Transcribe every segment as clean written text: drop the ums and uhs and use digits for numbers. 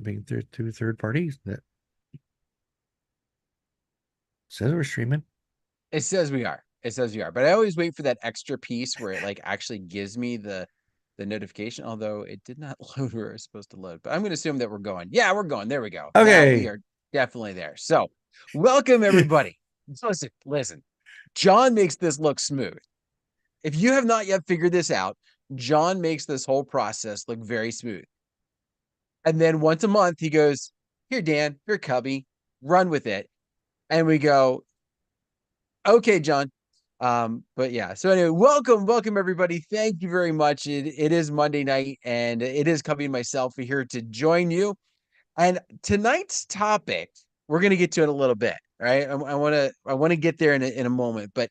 being through third parties that says we're streaming. It says we are. It says we are. But I always wait for that extra piece where it like actually gives me the notification, although it did not load where it's supposed to load. But I'm going to assume that we're going. Yeah, we're going. There we go. Now we Okay. are definitely there. So, welcome everybody. Listen. John makes this look smooth. If you have not yet figured this out, John makes this whole process look very smooth. And then once a month, he goes, "Here, Dan, here, Cubbie, run with it." And we go, "Okay, John." But yeah, so anyway, welcome everybody. Thank you very much. It is Monday night, and it is Cubbie and myself here to join you. And tonight's topic, we're gonna get to it a little bit, right? I want to get there in a moment. But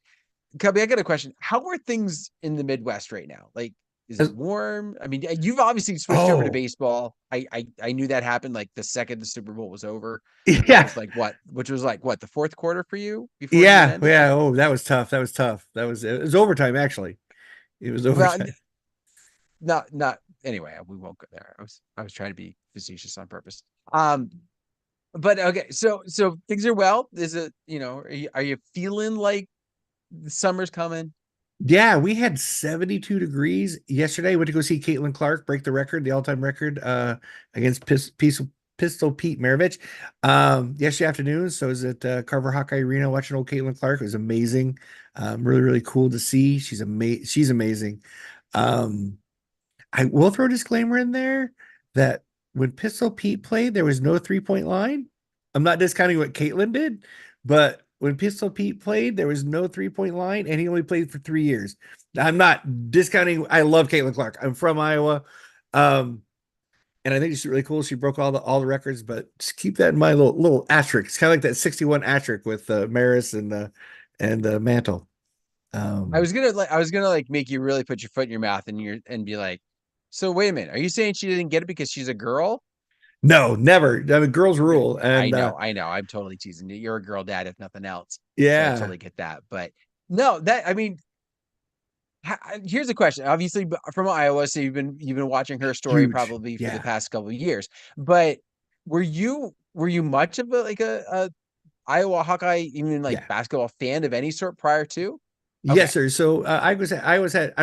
Cubbie, I got a question. How are things in the Midwest right now? Like, is it warm? I mean, you've obviously switched over to Oh, baseball. I knew that happened like the second the Super Bowl was over, which yeah. was like what? Which was like what, the fourth quarter for you before it even Yeah. ended? Yeah. Oh, that was tough. That was tough. It was overtime, actually. It was Well, overtime. not anyway, we won't go there. I was trying to be facetious on purpose. Um, but okay, so things are well. Is it, are you feeling like the summer's coming? Yeah, we had 72 degrees yesterday. Went to go see Caitlin Clark break the record, the all-time record, against Pistol Pete Maravich, yesterday afternoon. So I was at Carver Hawkeye Arena watching old Caitlin Clark. It was amazing. Really, really cool to see. She's amazing. Um, I will throw a disclaimer in there that when Pistol Pete played, there was no three-point line. I'm not discounting what Caitlin did, but when Pistol Pete played, there was no three-point line, and he only played for 3 years. I'm not discounting. I love Caitlin Clark. I'm from Iowa. Um, and I think she's really cool. She broke all the records, but just keep that in mind, little asterisk. It's kind of like that 61 asterisk with Maris and Mantle. Um, I was gonna like make you really put your foot in your mouth and be like, so wait a minute, are you saying she didn't get it because she's a girl? no, never. I mean, girls Yeah, rule, I and know, I know. I'm totally teasing you. You're a girl dad, if nothing else. So I yeah, totally get that. But no, that I mean, here's a question. Obviously, from Iowa, so you've been watching her story huge. probably for the Yeah, past couple of years. But were you much of a Iowa Hawkeye, even like yeah. basketball fan of any sort prior to? Yes, Okay, sir. So I was at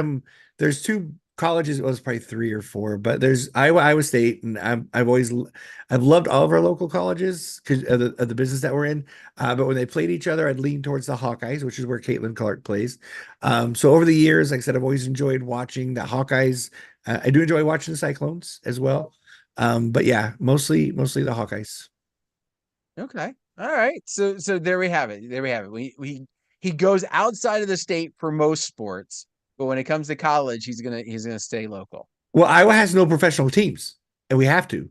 there's two colleges, well, it's probably three or four, but there's Iowa State, and I've loved all of our local colleges because of the business that we're in. But when they played each other, I'd lean towards the Hawkeyes, which is where Caitlin Clark plays. So over the years, like I said, I've always enjoyed watching the Hawkeyes. I do enjoy watching the Cyclones as well. But yeah, mostly the Hawkeyes. okay, all right. So there we have it. There we have it. He goes outside of the state for most sports, but when it comes to college, he's gonna stay local. Well, Iowa has no professional teams, and we have to.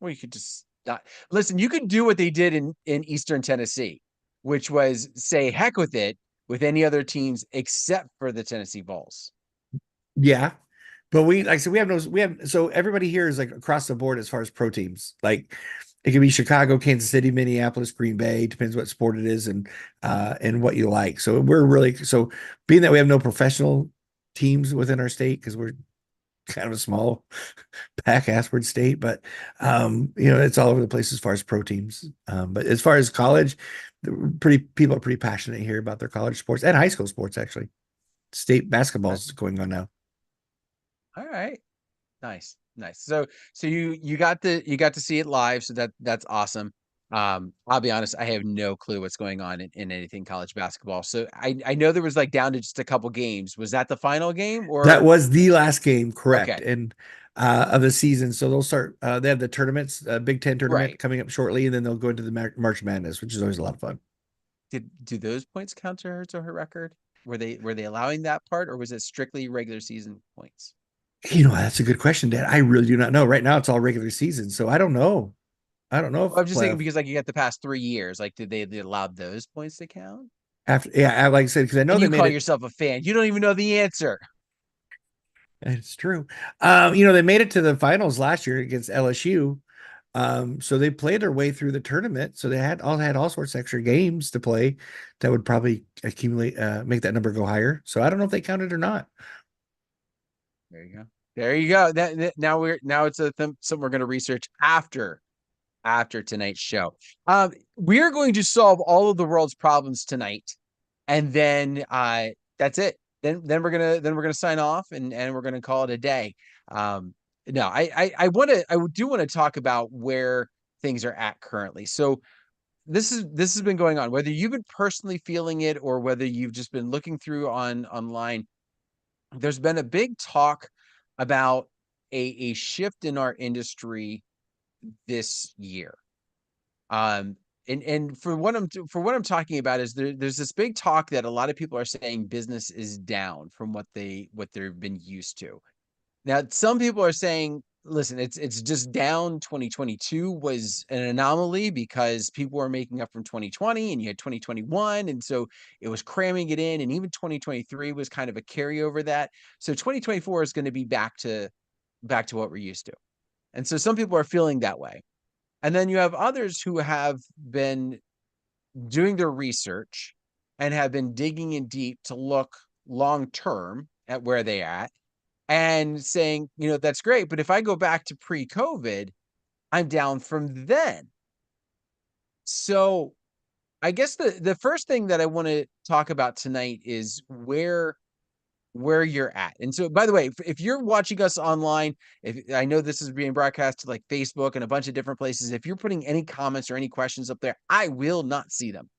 Well, you could just not listen. You could do what they did in Eastern Tennessee, which was say heck with it with any other teams except for the Tennessee Vols. Yeah. But like I said, so everybody here is like across the board as far as pro teams. Like it could be Chicago, Kansas City, Minneapolis, Green Bay, depends what sport it is and what you like. So so being that we have no professional teams within our state because we're kind of a small pack assword state, but it's all over the place as far as pro teams. But as far as college, people are pretty passionate here about their college sports and high school sports actually. State Okay. basketball's going on now. All right. Nice, nice. So you got to see it live, so that's awesome. I'll be honest, I have no clue what's going on in anything college basketball. So I know there was like down to just a couple games. Was that the final game That or was the last game, correct, okay? and of the season. So they'll start. They have the tournaments, Big Ten tournament Right. coming up shortly, and then they'll go into the March Madness, which is always a lot of fun. Do those points count to her record? Were they allowing that part, or was it strictly regular season points? That's a good question, Dan. I really do not know. Right now, it's all regular season, so I don't know. I don't know if Well, I'm just thinking playoff because like you got the past 3 years, like did they allow those points to count? after. Yeah, like I said, because I know And they you made call it. yourself a fan. You don't even know the answer. It's true. They made it to the finals last year against LSU. So they played their way through the tournament. So they had all sorts of extra games to play that would probably accumulate, make that number go higher. So I don't know if they counted or not. There you go. There you go. Now it's something we're going to research after tonight's show. We're going to solve all of the world's problems tonight, and then that's it. Then we're gonna sign off, and we're gonna call it a day. No, I do want to talk about where things are at currently. So this has been going on, whether you've been personally feeling it or whether you've just been looking through online. There's been a big talk about a shift in our industry this year. And for what I'm talking about is there's this big talk that a lot of people are saying business is down from what they've been used to. Now, some people are saying, listen, it's just down. 2022 was an anomaly because people were making up from 2020 and you had 2021. And so it was cramming it in. And even 2023 was kind of a carryover that. So 2024 is going to be back to what we're used to. And so some people are feeling that way. And then you have others who have been doing their research and have been digging in deep to look long term at where they at and saying, that's great. But if I go back to pre-COVID, I'm down from then. So I guess the first thing that I want to talk about tonight is where you're at. And so, by the way, if you're watching us online, if I know this is being broadcast to like Facebook and a bunch of different places, if you're putting any comments or any questions up there, I will not see them.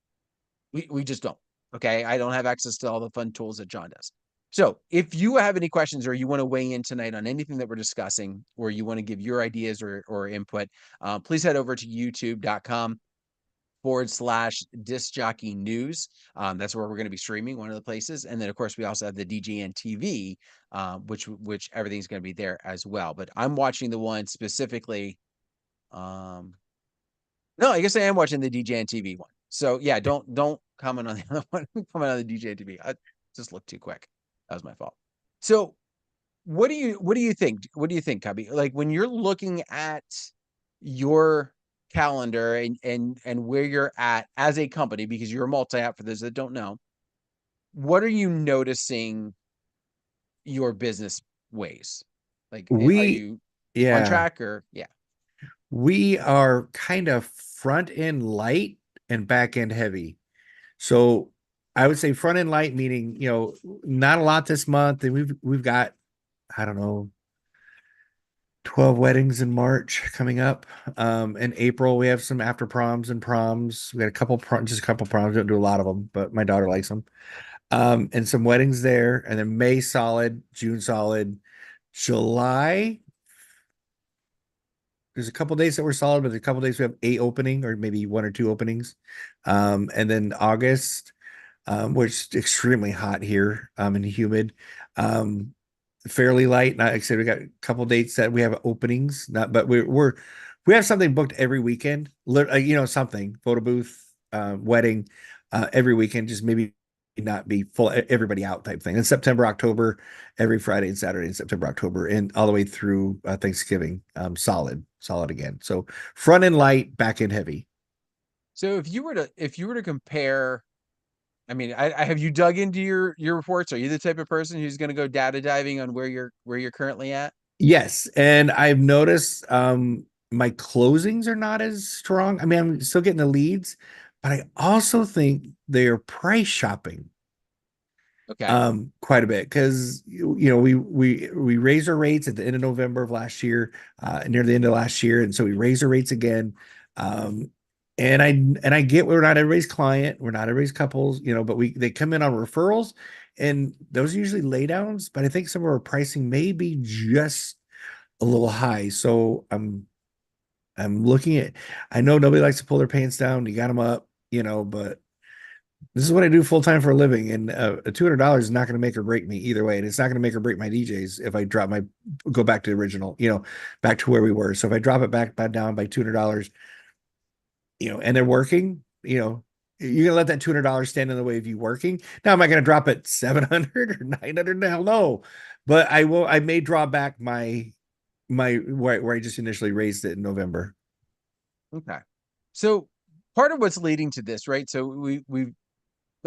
We just don't. Okay. I don't have access to all the fun tools that John does. So if you have any questions or you want to weigh in tonight on anything that we're discussing, or you want to give your ideas or input, please head over to youtube.com/disc jockey news. That's where we're going to be streaming, one of the places. And then of course we also have the DJNTV, which everything's going to be there as well. But I'm watching the one specifically. No, I guess I am watching the DJNTV one. So yeah, don't comment on the other one. Comment on the DJNTV. I just looked too quick. That was my fault. So what do you think? What do you think, Cubbie? Like when you're looking at your calendar and where you're at as a company, because you're a multi-app for those that don't know, what are you noticing your business ways? Like, are We, you on yeah, track or yeah? we are kind of front end light and back end heavy. So I would say front end light, meaning, not a lot this month. And we've got, I don't know, 12 weddings in March coming up. In April, we have some after proms and proms. We got just a couple proms. Don't do a lot of them, but my daughter likes them. And some weddings there. And then May solid, June solid, July. There's a couple days that were solid, but there's a couple days we have a opening or maybe one or two openings. And then August, which is extremely hot here, and humid. Fairly light. Not like I said, we got a couple dates that we have openings. Not, but we have something booked every weekend. Something photo booth, wedding, every weekend. Just maybe not be full, everybody out type thing. In September, October, every Friday and Saturday in September, October, and all the way through Thanksgiving. Solid again. So front end light, back end heavy. So if you were to compare, I mean, I have you dug into your reports? Are you the type of person who's going to go data diving on where you're currently at? Yes, and I've noticed my closings are not as strong. I mean, I'm still getting the leads, but I also think they are price shopping Okay. quite a bit because we raised our rates at the end of November of last year, near the end of last year, and so we raised our rates again. Um, and I get we're not everybody's client, we're not everybody's couples, but they come in on referrals, and those are usually laydowns. But I think some of our pricing may be just a little high. So I'm looking at. I know nobody likes to pull their pants down. You got them up, but this is what I do full time for a living, and $200 is not going to make or break me either way, and it's not going to make or break my DJs if I go back to the original, back to where we were. So if I drop it back down by $200, and they're working, you're gonna let that $200 stand in the way of you working. Now, am I gonna drop it 700 or 900? Hell no. But I will. I may draw back my where I just initially raised it in November. Okay. So part of what's leading to this, right? So we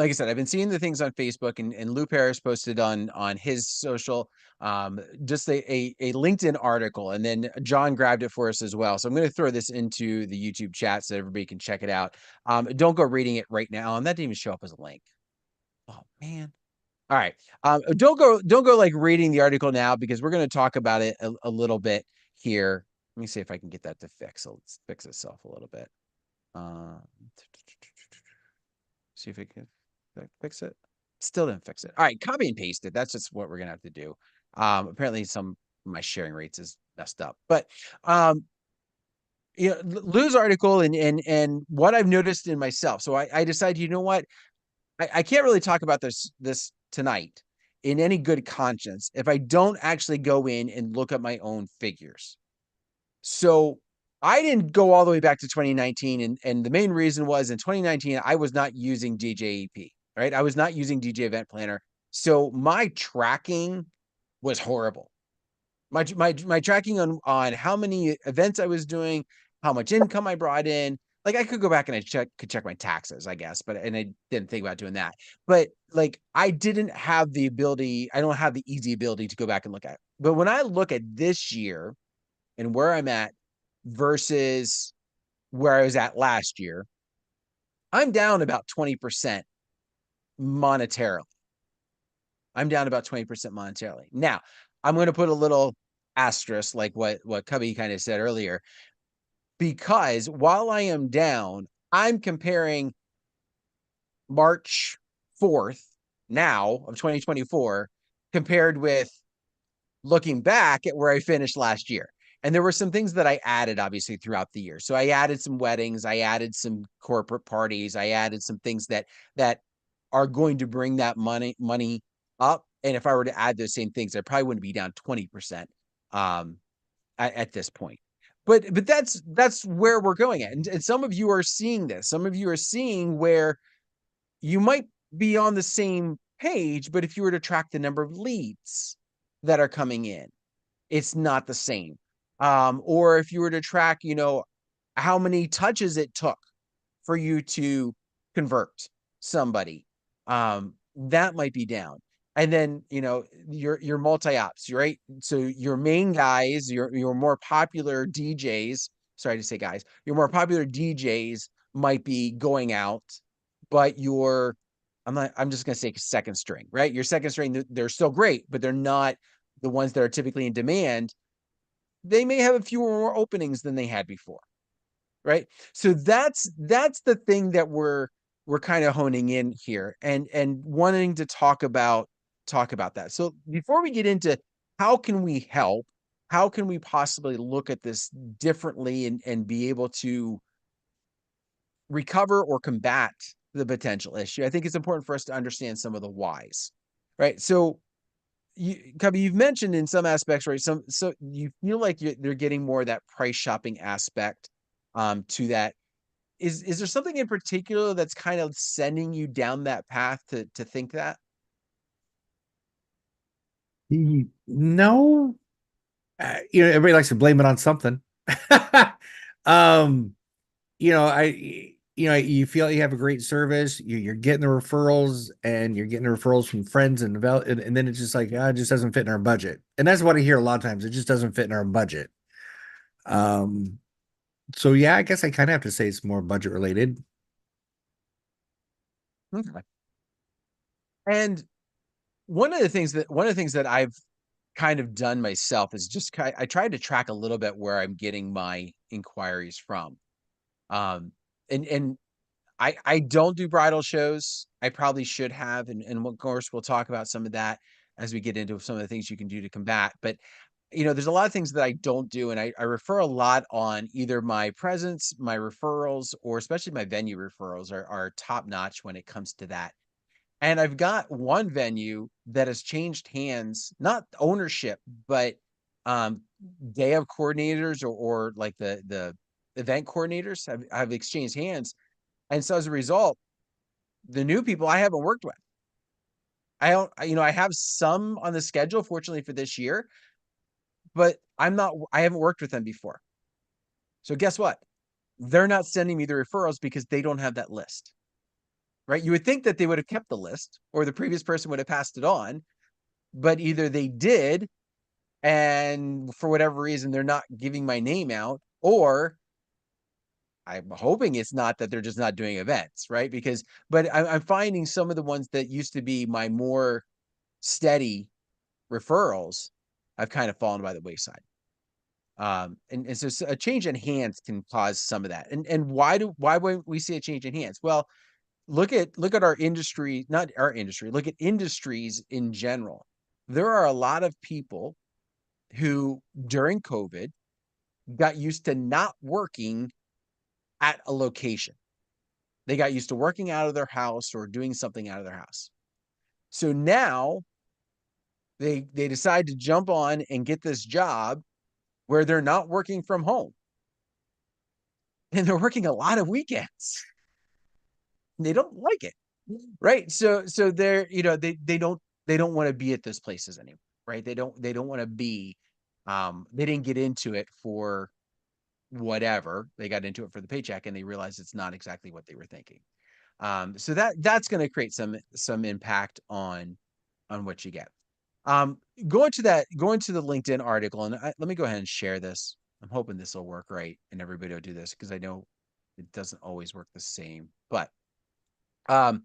like I said, I've been seeing the things on Facebook, and Lou Paris posted on his social, just a LinkedIn article, and then John grabbed it for us as well. So I'm going to throw this into the YouTube chat so everybody can check it out. Don't go reading it right now, and that didn't even show up as a link. Oh man. All right. Don't go like reading the article now, because we're going to talk about it a little bit here. Let me see if I can get that to fix. So let's fix itself a little bit. Um, see if it can fix it. Still didn't fix it. All right, copy and paste it. That's just what we're gonna have to do. Apparently some of my sharing rates is messed up, but Lou's article and what I've noticed in myself. So I decided, you know what, I can't really talk about this tonight in any good conscience if I don't actually go in and look at my own figures. So I didn't go all the way back to 2019. And the main reason was in 2019, I was not using DJEP, right? I was not using DJ Event Planner. So my tracking was horrible. My tracking on how many events I was doing, how much income I brought in. Like I could go back and could check my taxes, I guess, and I didn't think about doing that. But like I didn't have the ability, I don't have the easy ability to go back and look at it. But when I look at this year and where I'm at versus where I was at last year, I'm down about 20% monetarily. I'm down about 20% monetarily. Now, I'm going to put a little asterisk, like what Cubbie kind of said earlier, because while I am down, I'm comparing March 4th now of 2024 compared with looking back at where I finished last year. And there were some things that I added obviously throughout the year. So I added some weddings, I added some corporate parties, I added some things that are going to bring that money up. And if I were to add those same things, I probably wouldn't be down 20% at this point. But that's where we're going at. And some of you are seeing this. Some of you are seeing where you might be on the same page, but if you were to track the number of leads that are coming in, it's not the same. Or if you were to track, how many touches it took for you to convert somebody, that might be down. And then, your multi-ops, right? So your main guys, your more popular DJs, sorry to say guys, your more popular DJs might be going out, but I'm just going to say second string, right? Your second string, they're still great, but they're not the ones that are typically in demand. They may have a few more openings than they had before, right? So that's the thing that we're kind of honing in here and wanting to talk about that. So before we get into how can we help, how can we possibly look at this differently and be able to recover or combat the potential issue, I think it's important for us to understand some of the whys, right? So Cubbie, you've mentioned in some aspects, right? So you feel like they're getting more of that price shopping aspect to that. Is there something in particular that's kind of sending you down that path to think that? No, everybody likes to blame it on something. um, you feel like you have a great service, you're getting the referrals and you're getting the referrals from friends and then it's just like, it just doesn't fit in our budget. And that's what I hear a lot of times. It just doesn't fit in our budget. Um, so yeah, I guess I kind of have to say it's more budget related. Okay. And one of the things that I've kind of done myself is just I tried to track a little bit where I'm getting my inquiries from. Um, and I don't do bridal shows. I probably should have, and of course we'll talk about some of that as we get into some of the things you can do to combat. But there's a lot of things that I don't do, and I refer a lot on either my presence, my referrals, or especially my venue referrals are top notch when it comes to that. And I've got one venue that has changed hands, not ownership, but um, day of coordinators or like the event coordinators have exchanged hands. And so as a result, the new people I haven't worked with. I don't, I have some on the schedule, fortunately for this year, but I haven't worked with them before. So guess what? They're not sending me the referrals because they don't have that list. right? You would think that they would have kept the list or the previous person would have passed it on, but either they did and for whatever reason they're not giving my name out, or I'm hoping it's not that they're just not doing events, right? Because, but I'm finding some of the ones that used to be my more steady referrals, I've kind of fallen by the wayside. And so a change in hands can cause some of that. And why wouldn't we see a change in hands? Well, look at our industry, not our industry, look at industries in general. There are a lot of people who during COVID got used to not working at a location. They got used to working out of their house or doing something out of their house. So now they decide to jump on and get this job where they're not working from home. And they're working a lot of weekends. They don't like it. Right. So they're, they don't want to be at those places anymore. Right. They don't want to be they didn't get into it for whatever. They got into it for the paycheck and they realized it's not exactly what they were thinking. So that's going to create some impact on what you get. Um, going to the LinkedIn article, and let me go ahead and share this. I'm hoping this will work right, and everybody will do this because I know it doesn't always work the same. But um,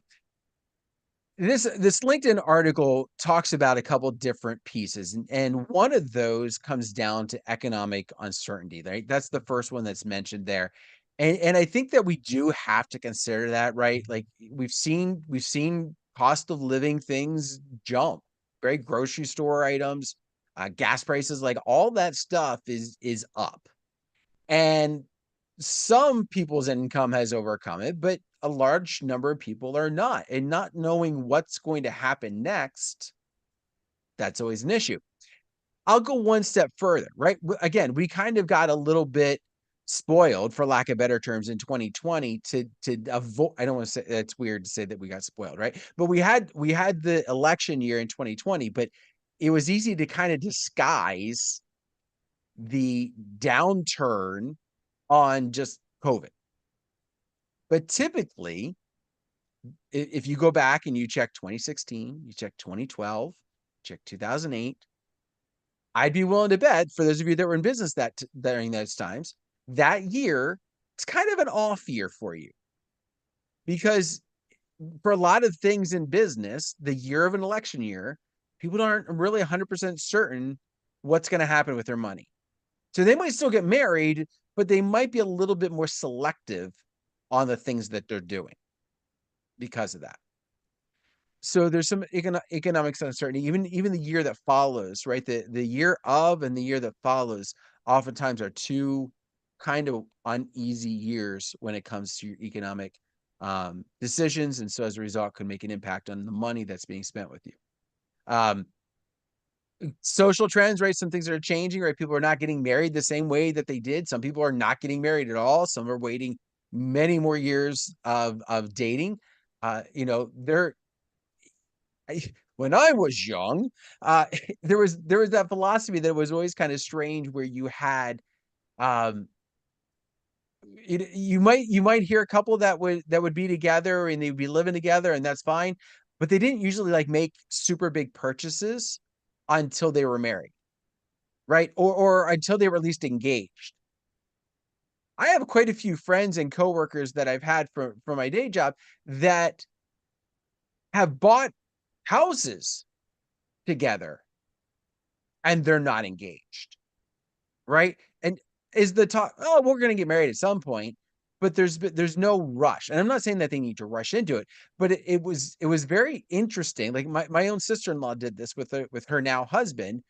this LinkedIn article talks about a couple different pieces, and one of those comes down to economic uncertainty. Right, that's the first one that's mentioned there, and I think that we do have to consider that. Right, like we've seen cost of living things jump. Right, grocery store items, gas prices, like all that stuff is up, and some people's income has overcome it, but a large number of people are not. And not knowing what's going to happen next, that's always an issue. I'll go one step further, right? Again, we kind of got a little bit spoiled, for lack of better terms, in 2020 to avoid. I don't want to say, it's weird to say that we got spoiled, right? But we had the election year in 2020, but it was easy to kind of disguise the downturn on just COVID. But typically, if you go back and you check 2016, you check 2012, check 2008, I'd be willing to bet, for those of you that were in business during those times, that year, it's kind of an off year for you. Because for a lot of things in business, the year of an election year, people aren't really 100% certain what's going to happen with their money. So they might still get married, but they might be a little bit more selective on the things that they're doing because of that. So there's some economic uncertainty, even the year that follows, right? The year of and the year that follows oftentimes are two kind of uneasy years when it comes to your economic decisions. And so as a result, could make an impact on the money that's being spent with you. Social trends, right? Some things that are changing, right? People are not getting married the same way that they did. Some people are not getting married at all. Some are waiting many more years of dating. They're when I was young, uh, there was that philosophy that was always kind of strange, where you had um, you might hear a couple that would be together and they'd be living together, and that's fine, but they didn't usually like make super big purchases until they were married, right? Or until they were at least engaged. I have quite a few friends and coworkers that I've had from my day job that have bought houses together and they're not engaged, right? And is the talk, oh, we're going to get married at some point, but there's no rush. And I'm not saying that they need to rush into it, but it was very interesting. Like my own sister-in-law did this with her now husband.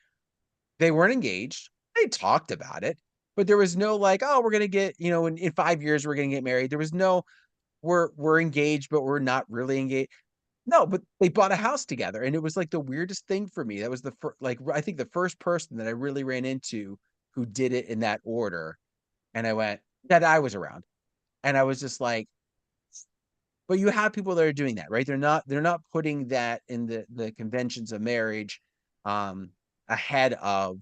They weren't engaged. They talked about it, but there was no like, oh, we're going to get, in 5 years, we're going to get married. There was no, we're engaged, but we're not really engaged. No, but they bought a house together, and it was like the weirdest thing for me. That was I think the first person that I really ran into who did it in that order. And that I was around. And I was just like, but you have people that are doing that, right? They're not putting that in the conventions of marriage um ahead of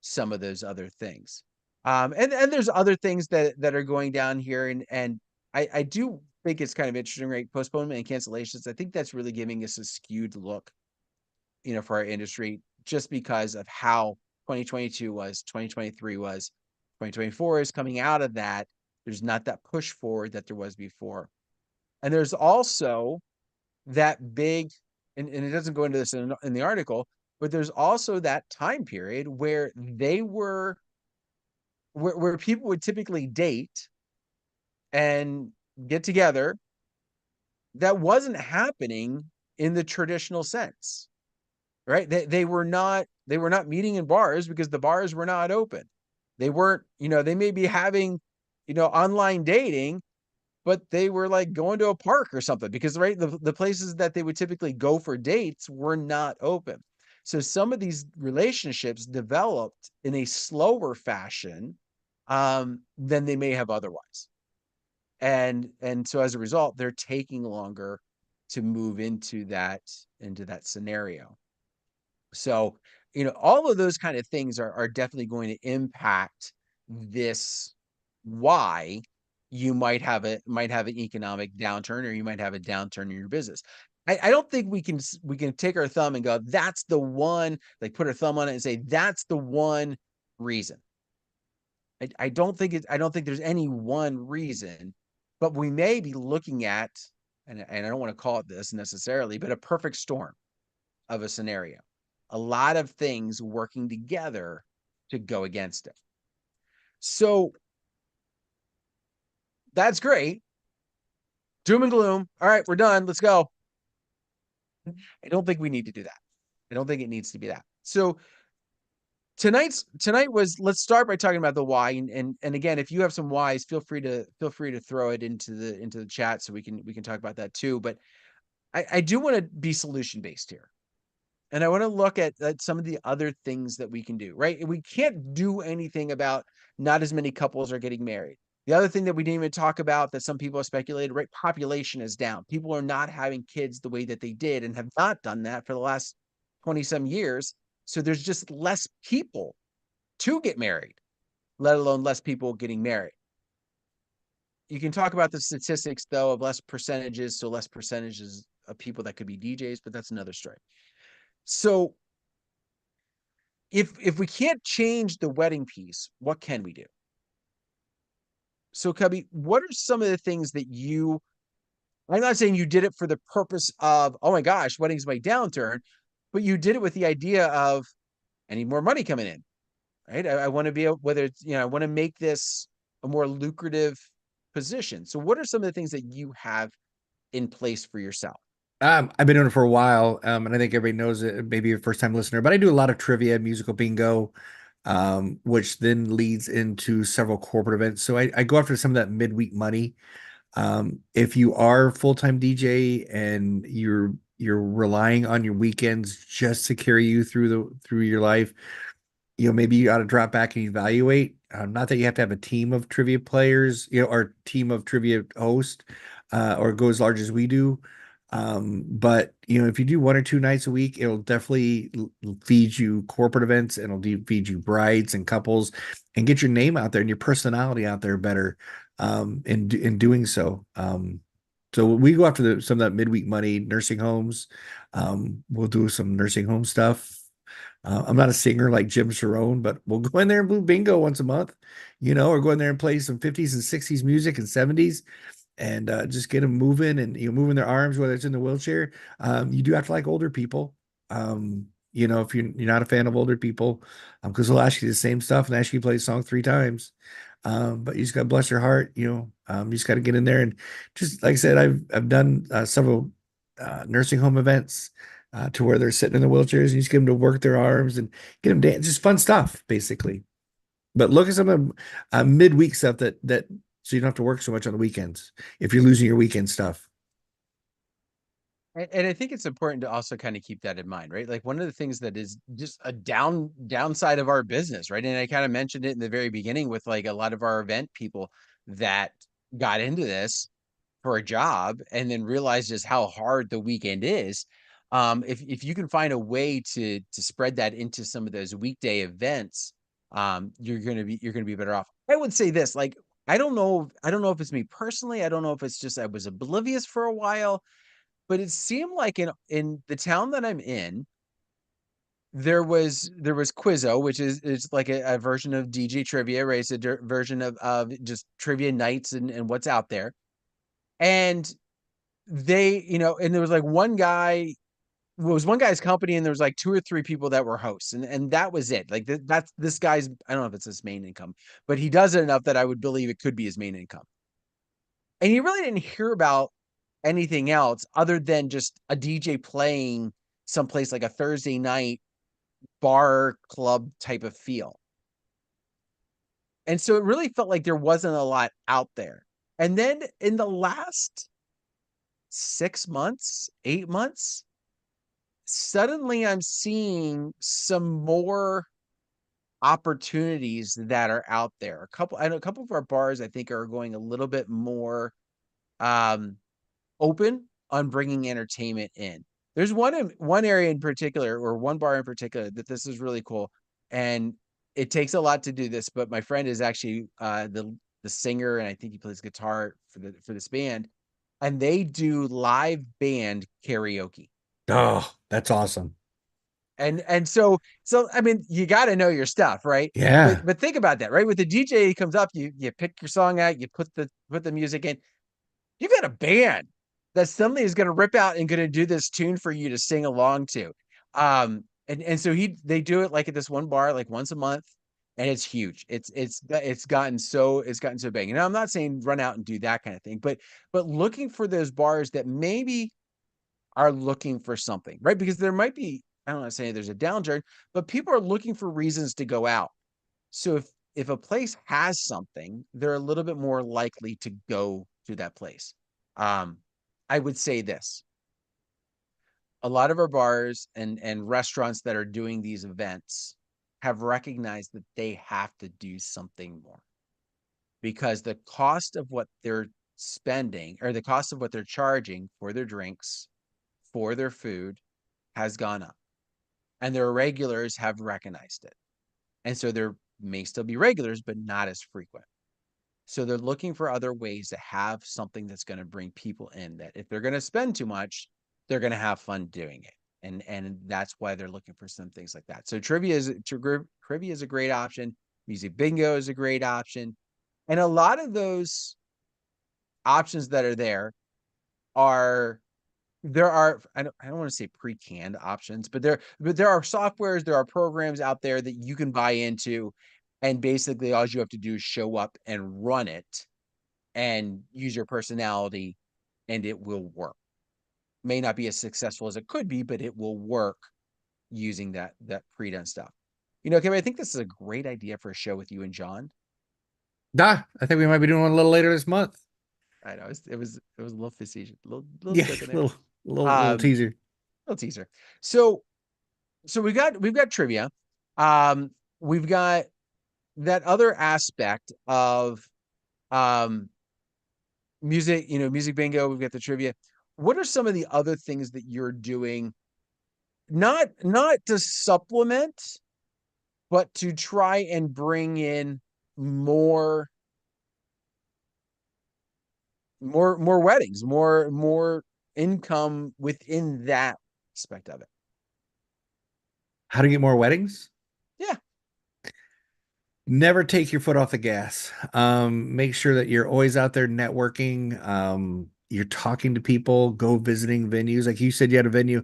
some of those other things. And there's other things that are going down here, and I do think it's kind of interesting, right? Postponement and cancellations. I think that's really giving us a skewed look, for our industry, just because of how 2022 was, 2023 was, 2024 is coming out of that. There's not that push forward that there was before. And there's also that big, and it doesn't go into this in the article, but there's also that time period where where people would typically date and get together. That wasn't happening in the traditional sense, right? They were not meeting in bars because the bars were not open. They weren't, they may be having, online dating, but they were like going to a park or something because, right, the places that they would typically go for dates were not open. So some of these relationships developed in a slower fashion than they may have otherwise. And so as a result, they're taking longer to move into that scenario. So, all of those kind of things are definitely going to impact this, why you might have an economic downturn, or you might have a downturn in your business. I don't think we can take our thumb and go, that's the one, like put our thumb on it and say that's the one reason. I don't think there's any one reason, but we may be looking at, and I don't want to call it this necessarily, but a perfect storm of a scenario. A lot of things working together to go against it. So that's great. Doom and gloom. All right, we're done. Let's go. I don't think we need to do that. I don't think it needs to be that. So tonight was, let's start by talking about the why, and again, if you have some whys, feel free to throw it into the chat so we can talk about that too. But I do want to be solution based here. And I want to look at some of the other things that we can do, right? We can't do anything about not as many couples are getting married. The other thing that we didn't even talk about that some people have speculated, right? Population is down. People are not having kids the way that they did and have not done that for the last 20 some years. So there's just less people to get married, let alone less people getting married. You can talk about the statistics, though, of less percentages. So less percentages of people that could be DJs, but that's another story. So if we can't change the wedding piece, what can we do? So, Cubbie, what are some of the things that I'm not saying you did it for the purpose of, oh my gosh, weddings might downturn, but you did it with the idea of, I need more money coming in, right? I want to be able, whether it's, I want to make this a more lucrative position. So what are some of the things that you have in place for yourself? I've been doing it for a while, and I think everybody knows it. Maybe a first time listener, but I do a lot of trivia, musical bingo, which then leads into several corporate events. So I go after some of that midweek money. If you are full-time DJ and you're relying on your weekends just to carry you through your life, maybe you ought to drop back and evaluate. Not that you have to have a team of trivia players, or team of trivia hosts, or go as large as we do. But if you do 1 or 2 nights a week, it'll definitely feed you corporate events, and it'll feed you brides and couples, and get your name out there and your personality out there better. In doing so. So we go after some of that midweek money, nursing homes. We'll do some nursing home stuff. I'm not a singer like Jim Sharon, but we'll go in there and do bingo once a month, or go in there and play some 50s and 60s music and 70s, and just get them moving, and moving their arms, whether it's in the wheelchair. You do have to like older people. If you're not a fan of older people, because they'll ask you the same stuff and ask you to play a song 3 times. But you just got to bless your heart. You just got to get in there, and just like I said, I've done several nursing home events, to where they're sitting in the wheelchairs, and you just get them to work their arms and get them dance, just fun stuff, basically. But look at some of the midweek stuff that so you don't have to work so much on the weekends if you're losing your weekend stuff. And I think it's important to also kind of keep that in mind, right? Like, one of the things that is just a downside of our business, right? And I kind of mentioned it in the very beginning with like a lot of our event people that got into this for a job and then realized just how hard the weekend is. If you can find a way to spread that into some of those weekday events, you're gonna be better off. I would say this, like, I don't know if it's me personally. I don't know if it's just I was oblivious for a while, but it seemed like in the town that I'm in, there was Quizzo, which is like a version of DJ Trivia, right? It's a version of just trivia nights and what's out there. And they, and there was like one guy, it was one guy's company, and there was like two or three people that were hosts, and that was it. Like that's this guy's, I don't know if it's his main income, but he does it enough that I would believe it could be his main income. And you really didn't hear about anything else other than just a DJ playing someplace like a Thursday night bar club type of feel. And so it really felt like there wasn't a lot out there. And then in the last 6 months, 8 months, suddenly I'm seeing some more opportunities that are out there. I know a couple of our bars I think are going a little bit more um open on bringing entertainment in. There's one area in particular, or one bar in particular, that this is really cool, and it takes a lot to do this. But my friend is actually the singer, and I think he plays guitar for this band, and they do live band karaoke. Oh, that's awesome. And so I mean, you got to know your stuff, right? Yeah. But think about that, right? With the DJ, he comes up, you pick your song out, you put the music in. You've got a band that somebody is going to rip out and going to do this tune for you to sing along to. And so they do it like at this one bar, like once a month, and it's huge. It's gotten so big. And I'm not saying run out and do that kind of thing, but looking for those bars that maybe are looking for something, right? Because there might be, I don't want to say there's a downturn, but people are looking for reasons to go out. So if a place has something, they're a little bit more likely to go to that place. Um, I would say this: a lot of our bars and restaurants that are doing these events have recognized that they have to do something more, because the cost of what they're spending, or the cost of what they're charging for their drinks, for their food, has gone up, and their regulars have recognized it. And so there may still be regulars, but not as frequent. So they're looking for other ways to have something that's going to bring people in, that if they're going to spend too much, they're going to have fun doing it. And that's why they're looking for some things like that. So trivia is a great option. Music bingo is a great option. And a lot of those options that are there are, I don't want to say pre-canned options, but there are softwares, there are programs out there that you can buy into, and basically all you have to do is show up and run it and use your personality, and it will work. May not be as successful as it could be, but it will work using that pre-done stuff. Kevin, I think this is a great idea for a show with you and John. Nah, I think we might be doing one a little later this month. I know it was a little facetious, little Yeah, joke in there. little Um, teaser. little teaser. So we've got trivia. We've got that other aspect of um music bingo. We've got the trivia. What are some of the other things that you're doing, not to supplement, but to try and bring in more more weddings, more income within that aspect of it? How to get more weddings? Yeah. Never take your foot off the gas. Make sure that you're always out there networking. You're talking to people, go visiting venues. Like you said, you had a venue.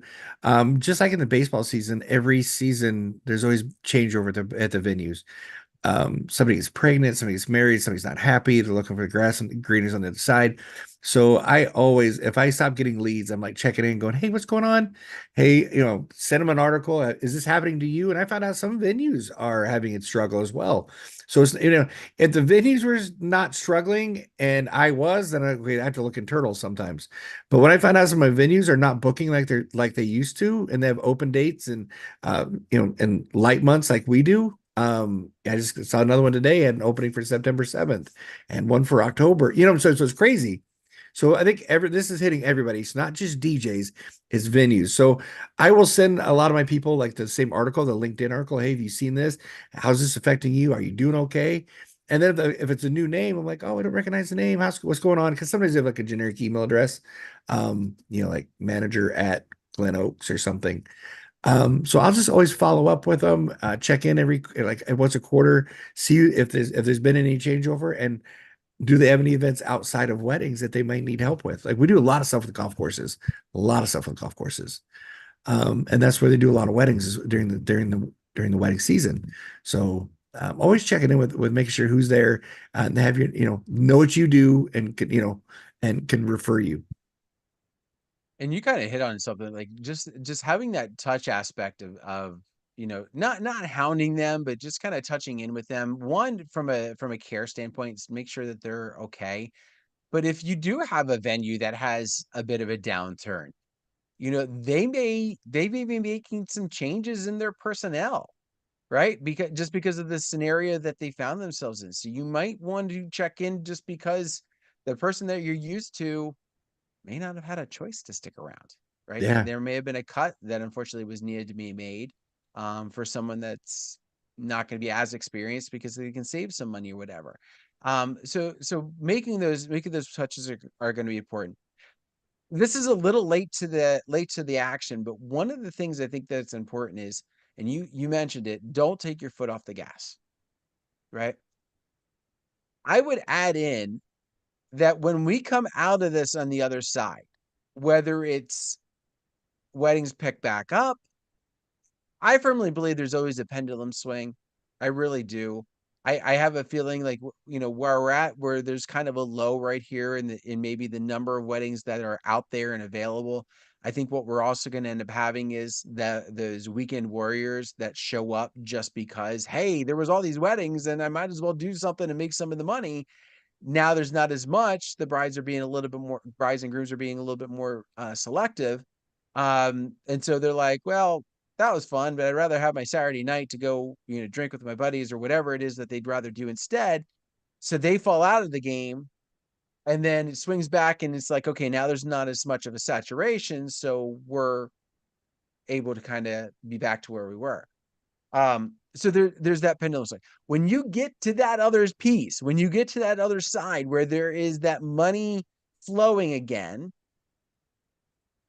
Just like in the baseball season, every season there's always changeover at the venues. Somebody gets pregnant, somebody gets married, somebody's not happy, they're looking for the grass and green is on the other side. So I always, if I stop getting leads, I'm like checking in, going, hey, what's going on? Hey, send them an article. Is this happening to you? And I found out some venues are having it struggle as well. So it's, if the venues were not struggling and I was, then I have to look internal sometimes. But when I find out some of my venues are not booking like they used to, and they have open dates and and light months like we do. I just saw another one today, had an opening for September 7th and one for October, so it's crazy. So I think this is hitting everybody. It's not just DJs, it's venues. So I will send a lot of my people like the same article, the LinkedIn article. Hey, have you seen this? How's this affecting you? Are you doing okay? And then if it's a new name, I'm like, oh, I don't recognize the name. What's going on? Because sometimes they have like a generic email address, like manager at Glen Oaks or something. So I'll just always follow up with them, check in every like once a quarter, see if there's been any changeover, and do they have any events outside of weddings that they might need help with? Like we do a lot of stuff with golf courses, a lot of stuff with golf courses. And that's where they do a lot of weddings is during the wedding season. So always checking in with making sure who's there and have your know what you do and can refer you. And you kind of hit on something like just having that touch aspect of not hounding them, but just kind of touching in with them. One from a care standpoint, make sure that they're okay. But if you do have a venue that has a bit of a downturn, they may be making some changes in their personnel, right? Because of the scenario that they found themselves in. So you might want to check in just because the person that you're used to may not have had a choice to stick around, right? Yeah. There may have been a cut that unfortunately was needed to be made for someone that's not going to be as experienced because they can save some money or whatever. So making those touches are going to be important. This is a little late to the action, but one of the things I think that's important is, and you mentioned it, don't take your foot off the gas, right? I would add in that when we come out of this on the other side, whether it's weddings pick back up, I firmly believe there's always a pendulum swing. I really do. I have a feeling like where we're at, where there's kind of a low right here in maybe the number of weddings that are out there and available. I think what we're also going to end up having is that those weekend warriors that show up just because, hey, there was all these weddings and I might as well do something and make some of the money. Now there's not as much. The brides and grooms are being a little bit more selective. And so they're like, well, that was fun, but I'd rather have my Saturday night to go, drink with my buddies or whatever it is that they'd rather do instead. So they fall out of the game and then it swings back and it's like, okay, now there's not as much of a saturation. So we're able to kind of be back to where we were. So there's that pendulum side. When you get to that other piece, when you get to that other side where there is that money flowing again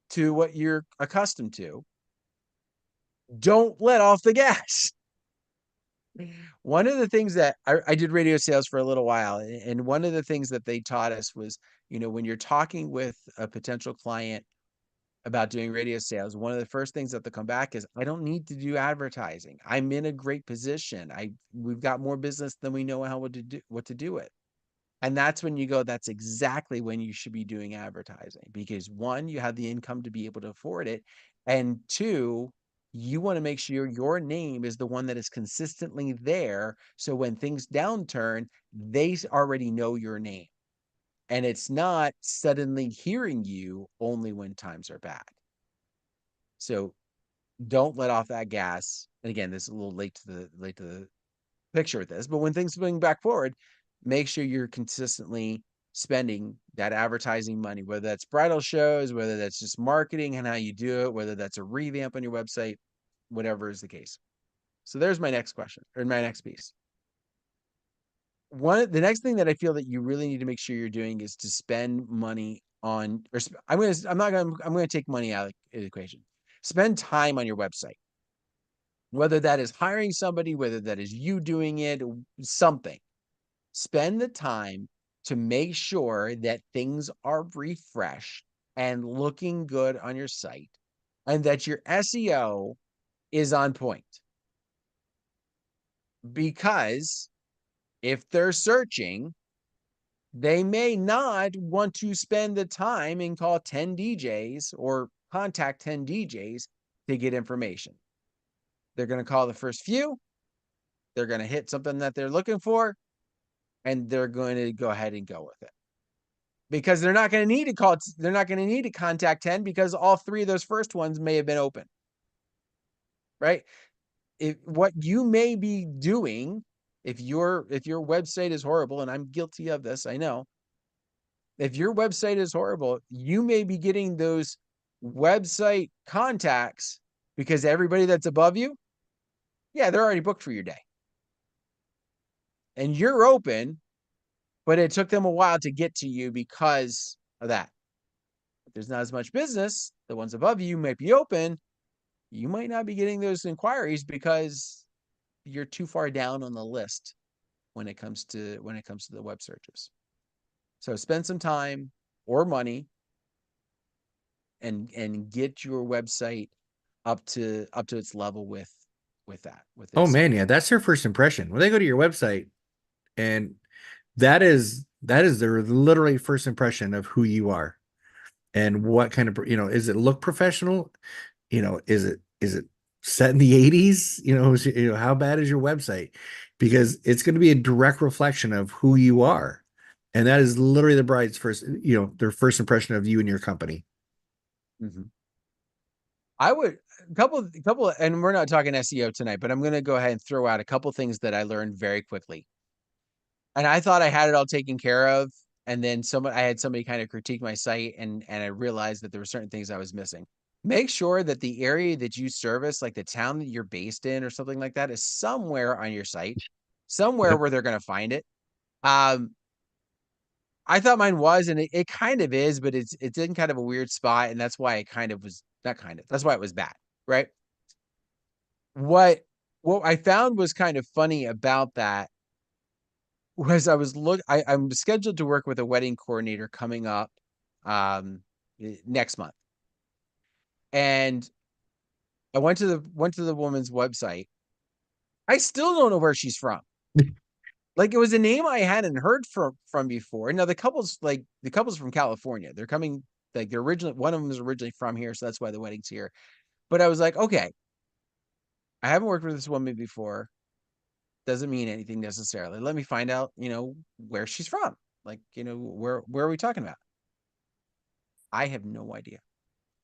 to what you're accustomed to, don't let off the gas. One of the things that I did radio sales for a little while, and one of the things that they taught us was, when you're talking with a potential client about doing radio sales, one of the first things that they'll come back is, I don't need to do advertising. I'm in a great position. We've got more business than we know what to do with. And that's when you go, that's exactly when you should be doing advertising, because one, you have the income to be able to afford it. And two, you want to make sure your name is the one that is consistently there. So when things downturn, they already know your name. And it's not suddenly hearing you only when times are bad. So don't let off that gas. And again, this is a little late to the picture with this, but when things swing back forward, make sure you're consistently spending that advertising money, whether that's bridal shows, whether that's just marketing and how you do it, whether that's a revamp on your website, whatever is the case. So there's my next question, or my next piece. The next thing that I feel that you really need to make sure you're doing is to spend money on, I'm going to take money out of the equation. Spend time on your website, whether that is hiring somebody, whether that is you doing it, something. Spend the time to make sure that things are refreshed and looking good on your site, and that your SEO is on point. Because if they're searching, they may not want to spend the time and call 10 DJs or contact 10 DJs to get information. They're going to call the first few. They're going to hit something that they're looking for, and they're going to go ahead and go with it. Because they're not going to need to call, they're not going to need to contact 10 because all three of those first ones may have been open. Right? What you may be doing, if your website is horrible, and I'm guilty of this, I know. If your website is horrible, you may be getting those website contacts because everybody that's above you, yeah, they're already booked for your day. and you're open, but it took them a while to get to you because of that. If there's not as much business, the ones above you might be open. You might not be getting those inquiries because you're too far down on the list when it comes to the web searches. So spend some time or money and get your website up to its level with Oh this. man, yeah, that's their first impression. When they go to your website, and that is their literally first impression of who you are and what kind of, is it look professional? Is it set in the 80s? How bad is your website? Because it's going to be a direct reflection of who you are. And that is literally the bride's first, their first impression of you and your company. Mm-hmm. I would couple, and we're not talking SEO tonight, but I'm going to go ahead and throw out a couple things that I learned very quickly. And I thought I had it all taken care of, and then I had somebody kind of critique my site, and I realized that there were certain things I was missing. Make sure that the area that you service, like the town that you're based in or something like that, is somewhere on your site, somewhere Yep. where they're going to find it. Um, I thought mine was, and it kind of is, but it's in kind of a weird spot, and that's why it kind of was not kind of. That's why it was bad, right? What what I found was kind of funny about that was I'm scheduled to work with a wedding coordinator coming up um next month. And I went to the woman's website. I still don't know where she's from. Like it was a name I hadn't heard from before. Now the couple's from California. They're coming like they're originally one of them is originally from here, so that's why the wedding's here. But I was like, okay, I haven't worked with this woman before. Doesn't mean anything necessarily. Let me find out, where she's from. Like, where are we talking about? I have no idea.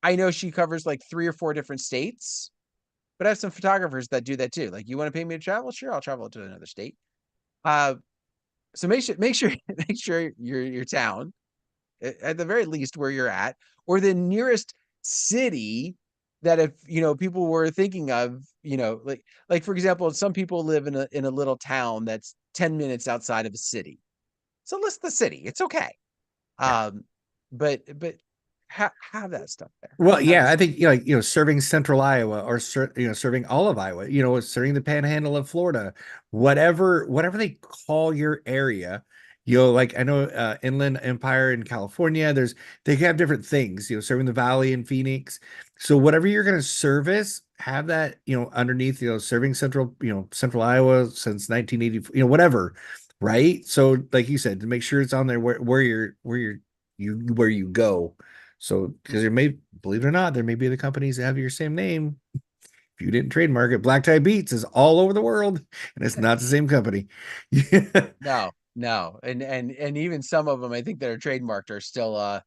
I know she covers like 3 or 4 different states, but I have some photographers that do that too. Like, you want to pay me to travel? Sure, I'll travel to another state. Uh, so make sure make sure your town, at the very least where you're at, or the nearest city that if people were thinking of, like for example, some people live in a little town that's 10 minutes outside of a city. So list the city. It's okay. Yeah. Um, but have that stuff there. Well, Have yeah, it I stuff. think serving Central Iowa or serving all of Iowa, serving the Panhandle of Florida, whatever they call your area, like I know Inland Empire in California, they have different things, serving the Valley in Phoenix. So whatever you're going to service, have that underneath, serving Central Iowa since 1980, whatever, right? So like you said, to make sure it's on there where you go. So, because there may, believe it or not, there may be the companies that have your same name. If you didn't trademark it, Black Tie Beats is all over the world, and it's not the same company. Yeah, No, no, and even some of them I think that are trademarked are still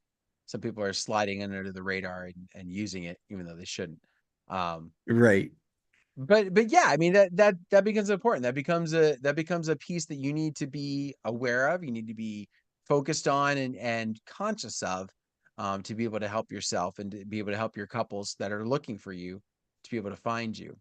some people are sliding under the radar and using it even though they shouldn't. Um, right. but yeah, I mean that becomes important. That becomes a piece that you need to be aware of. You need to be focused on and conscious of, to be able to help yourself and to be able to help your couples that are looking for you to be able to find you.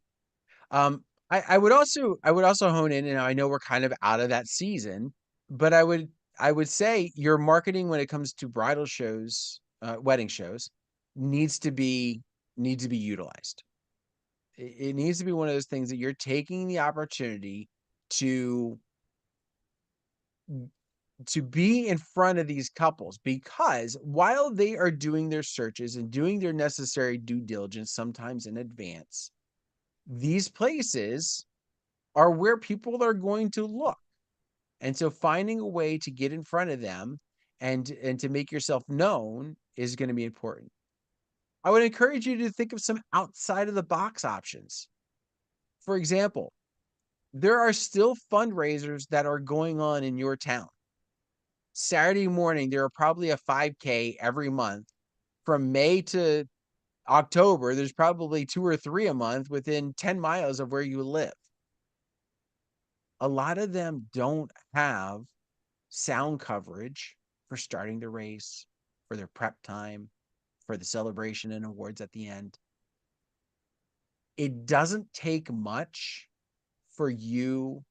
I would also hone in, and I know we're kind of out of that season, but I would say your marketing when it comes to bridal shows, wedding shows, needs to be needs to be utilized. It needs to be one of those things that you're taking the opportunity to to be in front of these couples, because while they are doing their searches and doing their necessary due diligence sometimes in advance, these places are where people are going to look. And so finding a way to get in front of them and to make yourself known is going to be important. I would encourage you to think of some outside of the box options. For example, there are still fundraisers that are going on in your town. Saturday morning, there are probably a 5K every month. From May to October, there's probably 2 or 3 a month within 10 miles of where you live. A lot of them don't have sound coverage for starting the race, for their prep time, for the celebration and awards at the end. It doesn't take much for you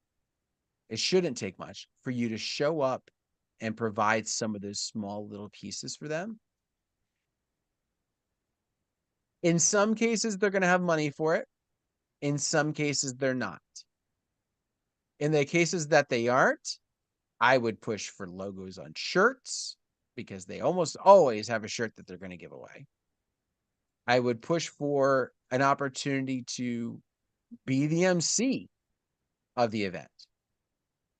it shouldn't take much for you to show up and provide some of those small little pieces for them. In some cases, they're going to have money for it. In some cases, they're not. In the cases that they aren't, I would push for logos on shirts because they almost always have a shirt that they're going to give away. I would push for an opportunity to be the MC of the event.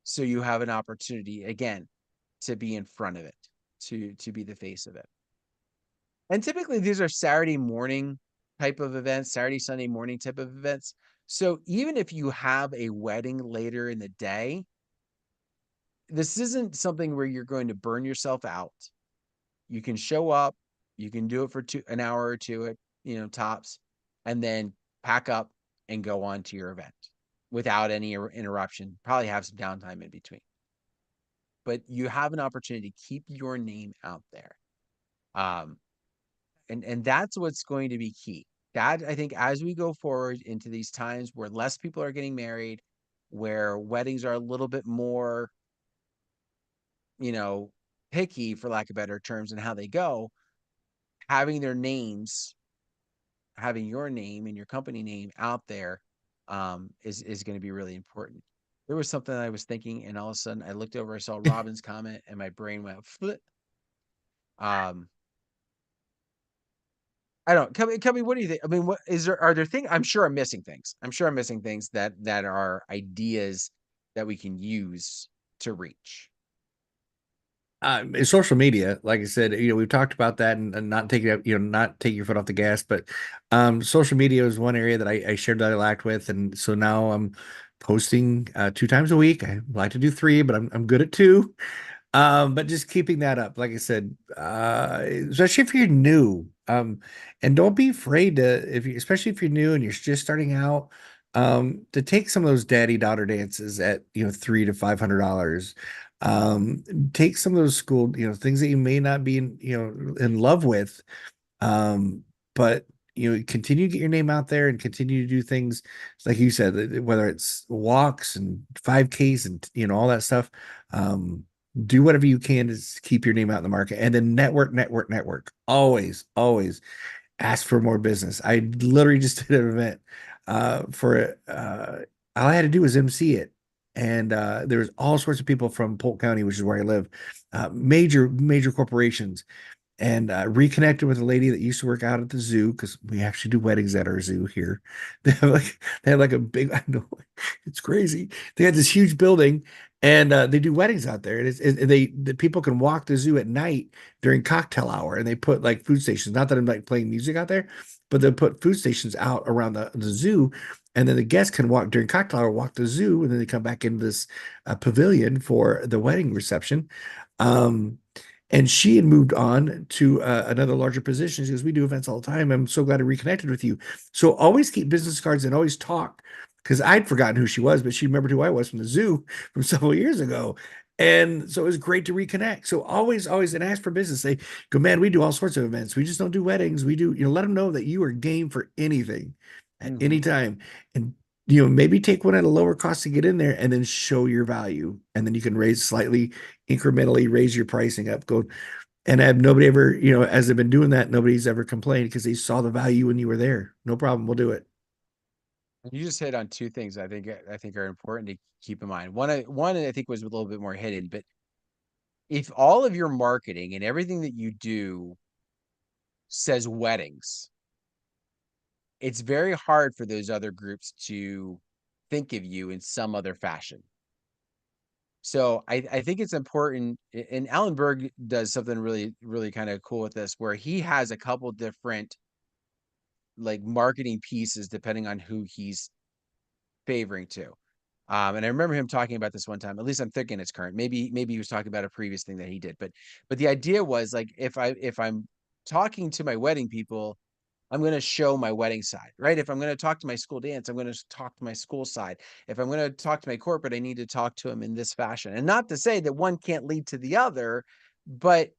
So you have an opportunity again to be in front of it, to be the face of it. And typically these are Saturday morning type of events, Saturday, Sunday morning type of events. So even if you have a wedding later in the day, this isn't something where you're going to burn yourself out. You can show up, you can do it for an hour or two at, tops, and then pack up and go on to your event without any interruption. Probably have some downtime in between. But you have an opportunity to keep your name out there. And that's what's going to be key. That, I think, as we go forward into these times where less people are getting married, where weddings are a little bit more, picky, for lack of better terms, and how they go, having their names, having your name and your company name out there, is going to be really important. There was something I was thinking, and all of a sudden I looked over, I saw Robin's comment, and my brain went flip. I don't. Cubbie, what do you think? I mean, what is there? Are there things? I'm sure I'm missing things. I'm sure I'm missing things that are ideas that we can use to reach. Social media, like I said, we've talked about that, and not taking up, not taking your foot off the gas, but social media is one area that I shared that I lacked with. And so now I'm posting 2 times a week. I like to do three, but I'm good at two. But just keeping that up, like I said, especially if you're new, and don't be afraid to, especially if you're new and you're just starting out, to take some of those daddy daughter dances at, $300 to $500. Take some of those school, things that you may not be in love with, but continue to get your name out there and continue to do things like you said, whether it's walks and 5Ks and all that stuff. Do whatever you can to keep your name out in the market, and then network. Always ask for more business. I literally just did an event for all I had to do was MC it. And there was all sorts of people from Polk County, which is where I live, major corporations, and reconnected with a lady that used to work out at the zoo, because we actually do weddings at our zoo here. They have like a big, I know, it's crazy. They had this huge building, and they do weddings out there. And the people can walk the zoo at night during cocktail hour, and they put like food stations. Not that I'm like playing music out there, but they put food stations out around the zoo, and then the guests can walk during cocktail hour, walk the zoo, and then they come back into this pavilion for the wedding reception. And she had moved on to another larger position. She goes, "We do events all the time. I'm so glad I reconnected with you." So always keep business cards and always talk, because I'd forgotten who she was, but she remembered who I was from the zoo from several years ago. And so it was great to reconnect. So always, and ask for business. They go, "Man, we do all sorts of events. We just don't do weddings. We do, let them know that you are game for anything at any time." And maybe take one at a lower cost to get in there, and then show your value. And then you can raise slightly, incrementally raise your pricing up. Go and have nobody ever, as they've been doing that, nobody's ever complained because they saw the value when you were there. No problem. We'll do it. You just hit on two things I think are important to keep in mind. One I think was a little bit more hidden, but if all of your marketing and everything that you do says weddings, it's very hard for those other groups to think of you in some other fashion. So I think it's important, and Alan Berg does something really, really kind of cool with this, where he has a couple different like marketing pieces depending on who he's favoring to. And I remember him talking about this one time. At least I'm thinking it's current. Maybe he was talking about a previous thing that he did. But the idea was like, if I'm talking to my wedding people, I'm going to show my wedding side, right? If I'm going to talk to my school dance, I'm going to talk to my school side. If I'm going to talk to my corporate, I need to talk to them in this fashion. And not to say that one can't lead to the other, but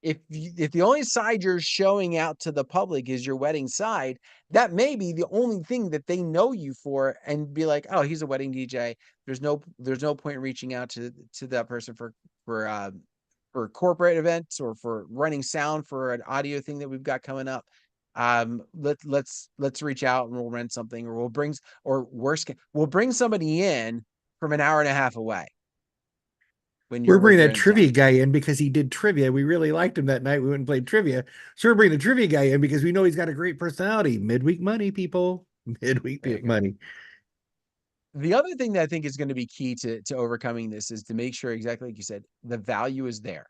if the only side you're showing out to the public is your wedding side, that may be the only thing that they know you for, and be like, "Oh, he's a wedding DJ. There's no point in reaching out to that person for corporate events or for running sound for an audio thing that we've got coming up. Let's reach out and we'll rent something, or we'll bring somebody in from an hour and a half away when We're bringing you're that in town. trivia guy in because he did trivia. We really liked him that night. We went and played trivia. So we're bringing the trivia guy in because we know he's got a great personality. Midweek money, people. There you go. Money. The other thing that I think is going to be key to overcoming this is to make sure, exactly like you said, the value is there,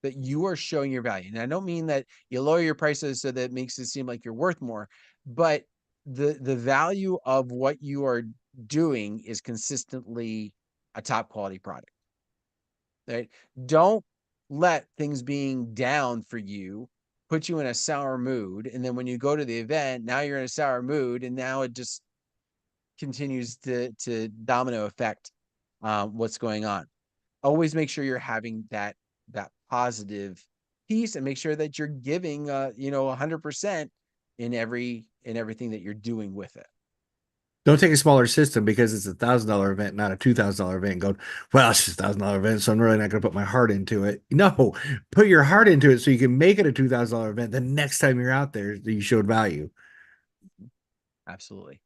that you are showing your value. And I don't mean that you lower your prices so that it makes it seem like you're worth more, but the value of what you are doing is consistently a top quality product. Right? Don't let things being down for you put you in a sour mood. And then when you go to the event, now you're in a sour mood, and now it just continues to domino effect what's going on. Always make sure you're having that positive piece, and make sure that you're giving 100% in everything that you're doing with it. Don't take a smaller system because it's $1,000 event, not a $2,000 event. And go, well, it's just $1,000 event, so I'm really not going to put my heart into it. No, put your heart into it so you can make it a $2,000 event. The next time you're out there, you showed value. Absolutely.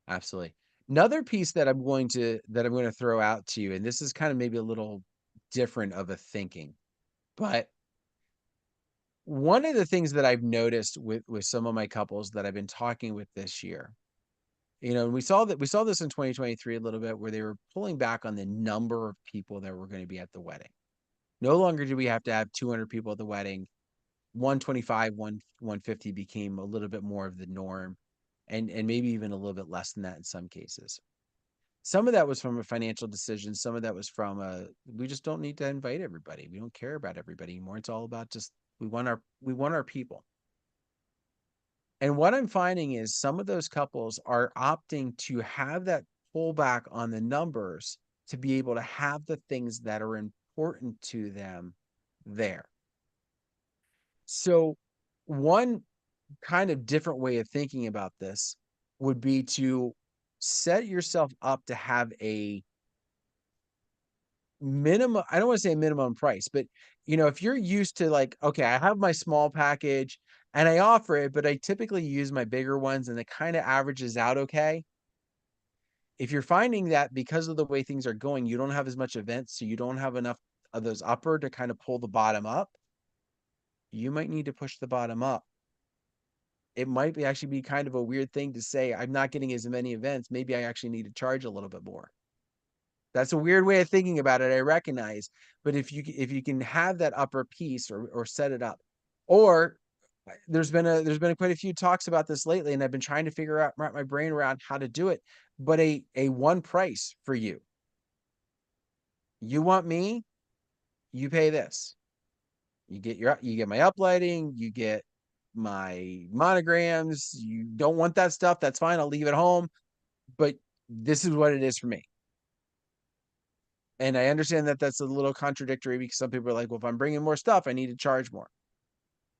Absolutely. Another piece that I'm going to throw out to you, and this is kind of maybe a little different of a thinking, but one of the things that I've noticed with some of my couples that I've been talking with this year, and we saw this in 2023 a little bit, where they were pulling back on the number of people that were going to be at the wedding. No longer do we have to have 200 people at the wedding. 125, 150 became a little bit more of the norm, and maybe even a little bit less than that in some cases. Some of that was from a financial decision. Some of that was from we just don't need to invite everybody. We don't care about everybody anymore. It's all about just we want our people. And what I'm finding is some of those couples are opting to have that pullback on the numbers to be able to have the things that are important to them there. So one kind of different way of thinking about this would be to set yourself up to have a minimum. I don't want to say minimum price, but if you're used to, like, okay, I have my small package and I offer it, but I typically use my bigger ones and it kind of averages out okay. If you're finding that because of the way things are going, you don't have as much events, so you don't have enough of those upper to kind of pull the bottom up, you might need to push the bottom up. It might actually be kind of a weird thing to say, I'm not getting as many events. Maybe I actually need to charge a little bit more. That's a weird way of thinking about it, I recognize. But if you can have that upper piece, or set it up, or there's been quite a few talks about this lately, and I've been trying to wrap my brain around how to do it. But a one price for you. You want me, you pay this. You get my uplighting, you get my monograms. You don't want that stuff, that's fine. I'll leave it home. But this is what it is for me. And I understand that that's a little contradictory, because some people are like, well, if I'm bringing more stuff, I need to charge more.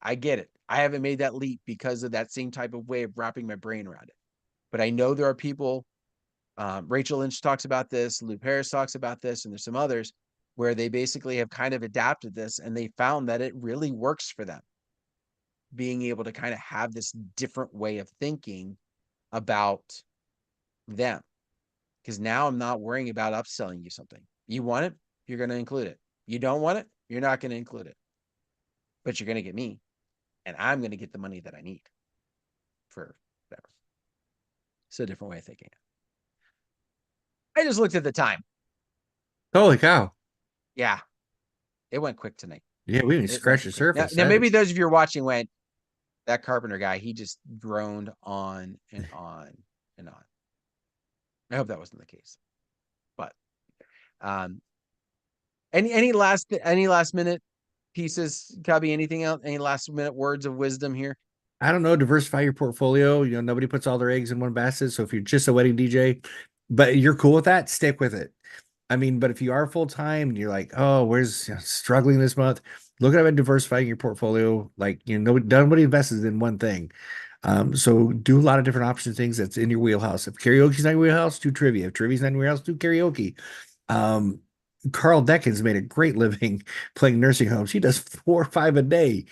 I get it. I haven't made that leap because of that same type of way of wrapping my brain around it. But I know there are people, Rachel Lynch talks about this, Lou Harris talks about this, and there's some others where they basically have kind of adapted this, and they found that it really works for them, being able to kind of have this different way of thinking about them. Because now I'm not worrying about upselling you something. You want it, you're going to include it. You don't want it, you're not going to include it. But you're going to get me, and I'm going to get the money that I need for whatever. It's a different way of thinking. I just looked at the time. Holy cow. Yeah, it went quick tonight. Yeah, we didn't scratch the surface. Now maybe those of you who are watching went, that Carpenter guy, he just droned on and on and on. I hope that wasn't the case. But any last minute pieces, Cubbie? Anything else? Any last minute words of wisdom here? I don't know, diversify your portfolio. Nobody puts all their eggs in one basket. So if you're just a wedding DJ, but you're cool with that, stick with it. I mean, but if you are full time and you're like, oh, where's struggling this month, look at diversifying your portfolio. Like, nobody invests in one thing. So do a lot of different options, things that's in your wheelhouse. If karaoke's not your wheelhouse, do trivia. If trivia's not your wheelhouse, do karaoke. Um, Carl Deckens made a great living playing nursing homes. He does 4 or 5 a day.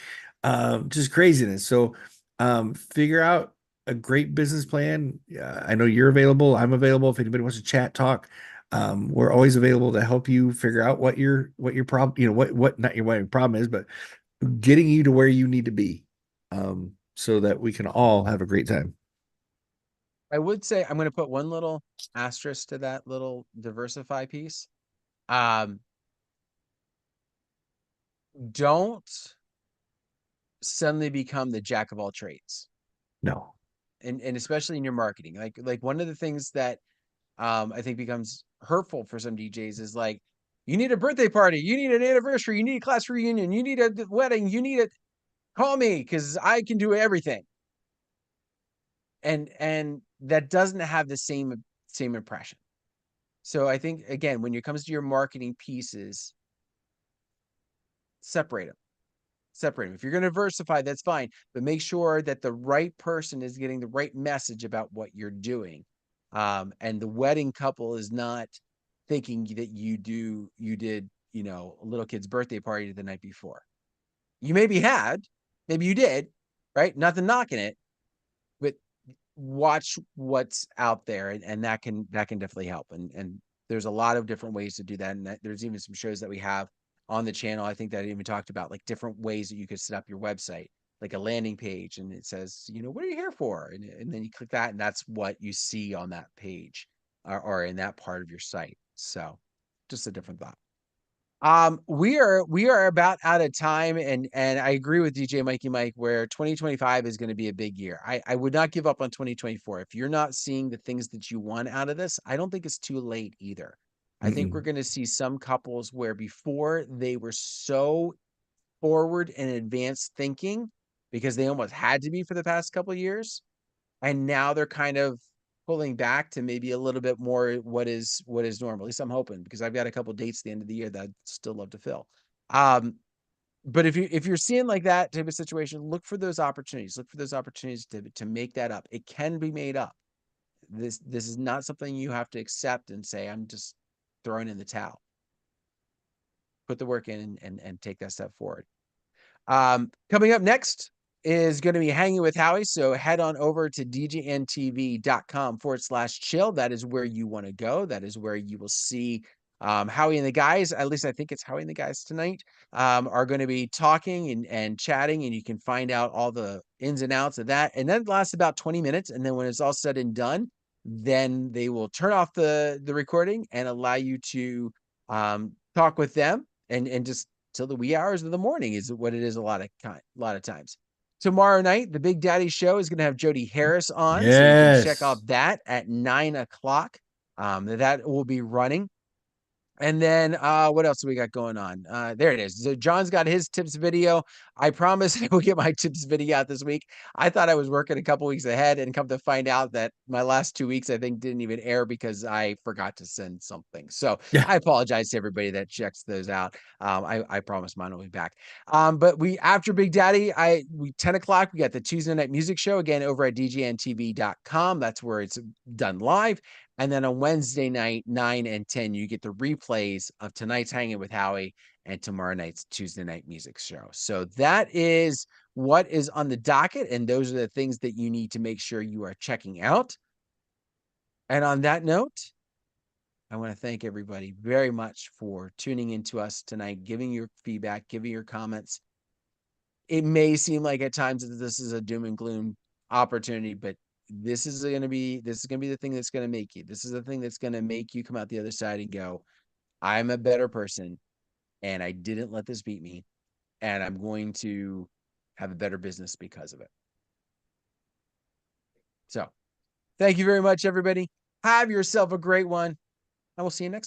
Just craziness. So figure out a great business plan. I know you're available. I'm available. If anybody wants to chat, talk, we're always available to help you figure out what your problem, what not your what your problem is, but getting you to where you need to be, so that we can all have a great time. I would say I'm going to put one little asterisk to that little diversify piece. Um, don't suddenly become the jack of all trades, No. and especially in your marketing. Like one of the things that I think becomes hurtful for some DJs is like, you need a birthday party, you need an anniversary, you need a class reunion, you need a wedding, you need it. Call me because I can do everything, and that doesn't have the same impression. So I think again, when it comes to your marketing pieces, separate them. Separate them. If you're going to diversify, that's fine, but make sure that the right person is getting the right message about what you're doing. And the wedding couple is not thinking that you did, a little kid's birthday party the night before. You maybe had, maybe you did, right? Nothing knocking it, but watch what's out there, and that can definitely help. And there's a lot of different ways to do that, and there's even some shows that we have on the channel. I think that I even talked about like different ways that you could set up your website, like a landing page, and it says, what are you here for, and then you click that, and that's what you see on that page, or in that part of your site. So just a different thought. We are about out of time, and I agree with DJ Mikey Mike where 2025 is going to be a big year. I would not give up on 2024. If you're not seeing the things that you want out of this, I don't think it's too late either. I think we're Mm-mm. going to see some couples where before they were so forward and advanced thinking because they almost had to be for the past couple of years, and now they're kind of pulling back to maybe a little bit more what is normal. At least I'm hoping, because I've got a couple dates at the end of the year that I'd still love to fill. Um, but if you're seeing like that type of situation, look for those opportunities. Look for those opportunities to make that up. It can be made up. This is not something you have to accept and say, I'm just throwing in the towel. Put the work in, and take that step forward. Coming up next is going to be Hanging with Howie. So head on over to djntv.com/chill. That is where you want to go. That is where you will see Howie and the guys. At least I think it's Howie and the guys tonight, are going to be talking and chatting, and you can find out all the ins and outs of that. And that lasts about 20 minutes. And then when it's all said and done, then they will turn off the recording and allow you to talk with them, and just till the wee hours of the morning is what it is a lot of times. Tomorrow night, the Big Daddy Show is going to have Jody Harris on, so you can check out Yes. that at 9 o'clock. That will be running. And then what else do we got going on? There it is. So John's got his tips video. I promise I will get my tips video out this week. I thought I was working a couple weeks ahead, and come to find out that my last 2 weeks, I think, didn't even air because I forgot to send something. So Yeah. I apologize to everybody that checks those out. I promise mine will be back. But we after Big Daddy, we 10 o'clock, we got the Tuesday night music show again over at DJNTV.com. That's where it's done live. And then on Wednesday night, 9 and 10, you get the replays of tonight's Hanging with Howie and tomorrow night's Tuesday night music show. So that is what is on the docket. And those are the things that you need to make sure you are checking out. And on that note, I want to thank everybody very much for tuning into us tonight, giving your feedback, giving your comments. It may seem like at times that this is a doom and gloom opportunity, but this is going to be the thing that's going to make you. This is the thing that's going to make you come out the other side and go, I'm a better person, and I didn't let this beat me, and I'm going to have a better business because of it. So thank you very much, everybody. Have yourself a great one. I will see you next time.